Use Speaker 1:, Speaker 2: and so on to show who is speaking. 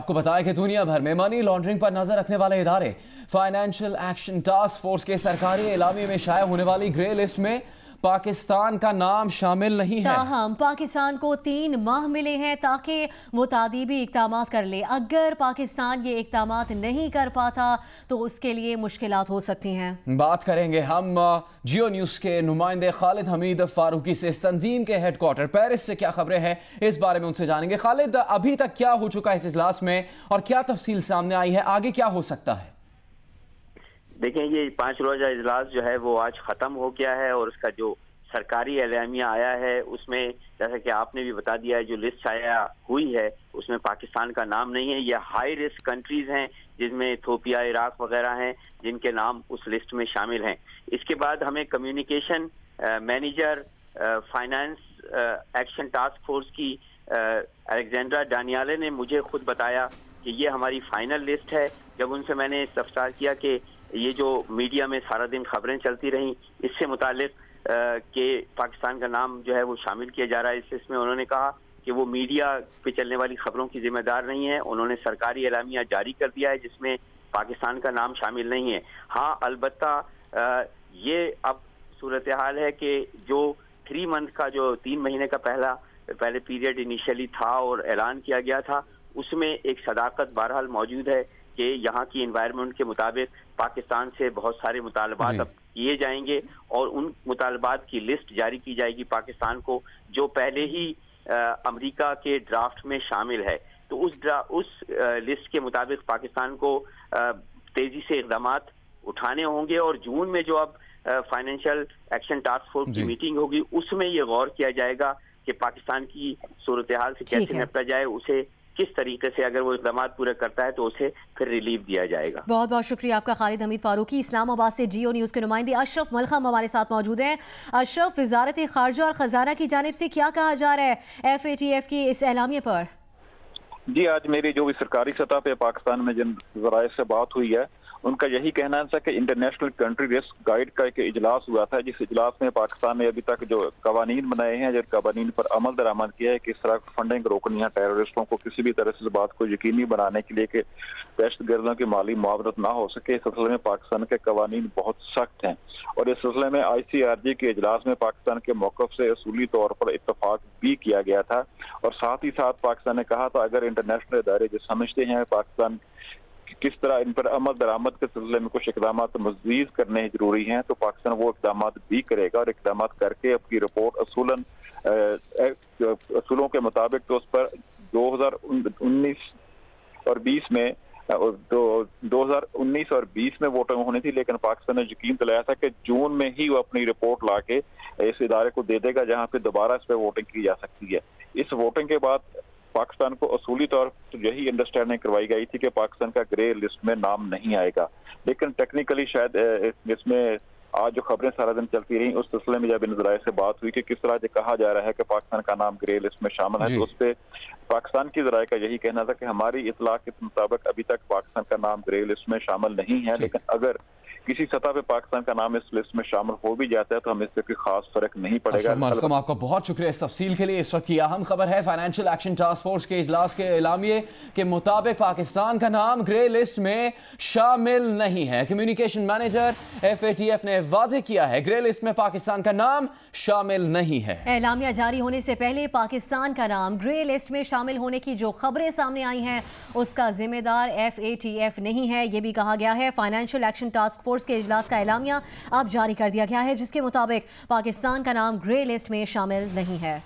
Speaker 1: आपको बताया कि दुनिया भर में मनी लॉन्ड्रिंग पर नजर रखने वाले इदारे फाइनेंशियल एक्शन टास्क फोर्स के सरकारी एलामिये में शाया होने वाली ग्रे लिस्ट में पाकिस्तान का नाम शामिल नहीं है।
Speaker 2: ताहम पाकिस्तान को 3 माह मिले हैं ताकि वो तादीबी इक़दाम कर ले। अगर पाकिस्तान ये इक़दाम नहीं कर पाता तो उसके लिए मुश्किलात हो सकती हैं।
Speaker 1: बात करेंगे हम जियो न्यूज़ के नुमाइंदे खालिद हमीद फारूकी से। इस तंजीम के हेडक्वार्टर पेरिस से क्या खबरें हैं, इस बारे में उनसे जानेंगे। खालिद, अभी तक क्या हो चुका है इस इजलास में और क्या तफसील सामने आई है, आगे क्या हो सकता है?
Speaker 3: देखें, ये 5 रोज़ा इजलास जो है वो आज ख़त्म हो गया है और उसका जो सरकारी एलामिया आया है उसमें, जैसा कि आपने भी बता दिया है, जो लिस्ट आया हुई है उसमें पाकिस्तान का नाम नहीं है। ये हाई रिस्क कंट्रीज़ हैं जिसमें इथोपिया, इराक वगैरह हैं जिनके नाम उस लिस्ट में शामिल हैं। इसके बाद हमें communication manager finance action task force की अलेक्जेंड्रा डानियाले ने मुझे खुद बताया कि ये हमारी फाइनल लिस्ट है। जब उनसे मैंने इस्तफसार किया कि ये जो मीडिया में सारा दिन खबरें चलती रहीं इससे मुतालिक कि पाकिस्तान का नाम जो है वो शामिल किया जा रहा है इस लिस्ट में, उन्होंने कहा कि वो मीडिया पे चलने वाली खबरों की जिम्मेदार नहीं है। उन्होंने सरकारी एलामिया जारी कर दिया है जिसमें पाकिस्तान का नाम शामिल नहीं है। हाँ, अलबत्ता ये अब सूरत हाल है कि जो 3 मंथ का, जो 3 महीने का पहले पीरियड इनिशियली था और ऐलान किया गया था, उसमें एक सदाकत बहरहाल मौजूद है कि यहाँ की एनवायरनमेंट के मुताबिक पाकिस्तान से बहुत सारे मुतालबात अब किए जाएंगे और उन मुतालबात की लिस्ट जारी की जाएगी पाकिस्तान को, जो पहले ही अमेरिका के ड्राफ्ट में शामिल है। तो उस लिस्ट के मुताबिक पाकिस्तान को तेजी से इक़दामात उठाने होंगे और जून में जो अब फाइनेंशियल एक्शन टास्क फोर्स की मीटिंग होगी उसमें ये गौर किया जाएगा कि पाकिस्तान की सूरत हाल से कैसे निपटा जाए, उसे किस तरीके से, अगर वो इक़दाम पूरे करता है तो उसे फिर रिलीफ दिया जाएगा।
Speaker 2: बहुत बहुत शुक्रिया आपका खालिद हमीद फारूकी। इस्लामाबाद से जियो न्यूज़ के नुमाइंदे अशरफ मलखम हमारे साथ मौजूद हैं। अशरफ, वज़ारत ख़ारजा और ख़जाना की जानिब से क्या कहा जा रहा है FATF की इस एलामिये पर?
Speaker 4: जी, आज मेरी जो भी सरकारी सतह पे पाकिस्तान में जिन ज़राए से बात हुई है उनका यही कहना था कि इंटरनेशनल कंट्री रिस्क गाइड का एक इजलास हुआ था, जिस इजलास में पाकिस्तान ने अभी तक जो कवानीन बनाए हैं, जो कवानीन पर अमल दरामद किया है, किस तरह फंडिंग रोकनी है, टेररिस्टों को किसी भी तरह से इस बात को यकीनी बनाने के लिए कि दहशतगर्दों की माली मुआवरत ना हो सके, इस सिलसिले में पाकिस्तान के कवानीन बहुत सख्त हैं। और इस सिलसिले में ICRG के इजलास में पाकिस्तान के मौक़िफ़ से असूली तौर पर इत्तफाक भी किया गया था और साथ ही साथ पाकिस्तान ने कहा था अगर इंटरनेशनल इदारे जो समझते हैं पाकिस्तान किस तरह इन पर अमल दरामद के सिलसिले में कुछ इक़दाम मज़ीद करने जरूरी हैं तो पाकिस्तान वो इक़दाम भी करेगा और इक़दाम करके अपनी रिपोर्ट असूलों के मुताबिक तो उस पर 2019 और 20 में 2019 और 20 में वोटिंग होनी थी, लेकिन पाकिस्तान ने यकीन दिलाया था कि जून में ही वो अपनी रिपोर्ट ला के इस इदारे को दे देगा जहाँ पे दोबारा इस पर वोटिंग की जा सकती है। इस वोटिंग के बाद पाकिस्तान को असूली तौर पर यही अंडरस्टैंडिंग करवाई गई थी कि पाकिस्तान का ग्रे लिस्ट में नाम नहीं आएगा, लेकिन टेक्निकली शायद इसमें आज जो खबरें सारा दिन चलती रही उस सिलसिले में जब इन ज़राए से बात हुई कि किस तरह से कहा जा रहा है कि पाकिस्तान का नाम ग्रे लिस्ट में शामिल है, तो उस पर पाकिस्तान की ज़राए का यही कहना था कि हमारी इतला के मुताबिक अभी तक पाकिस्तान का नाम ग्रे लिस्ट में शामिल नहीं है, लेकिन अगर किसी सतह पे पाकिस्तान का नाम इस लिस्ट में शामिल हो भी जाता है तो हमें इससे कोई खास फर्क नहीं पड़ेगा।
Speaker 1: मलकम, आपका बहुत शुक्रिया इस तफसील के लिए। इस वक्त की अहम खबर है, फाइनेंशियल एक्शन टास्क फोर्स के इजलास के एलामिये के मुताबिक पाकिस्तान का नाम ग्रे लिस्ट में शामिल नहीं है। कम्युनिकेशन मैनेजर FATF ने वाज़ेह किया है ग्रे लिस्ट में पाकिस्तान का नाम शामिल नहीं है।
Speaker 2: एलामिया जारी होने से पहले पाकिस्तान का नाम ग्रे लिस्ट में शामिल होने की जो खबरें सामने आई हैं उसका जिम्मेदार FATF नहीं है, ये भी कहा गया है। फाइनेंशियल एक्शन टास्क फोर्स के इजलास का एलामिया अब जारी कर दिया गया है जिसके मुताबिक पाकिस्तान का नाम ग्रे लिस्ट में शामिल नहीं है।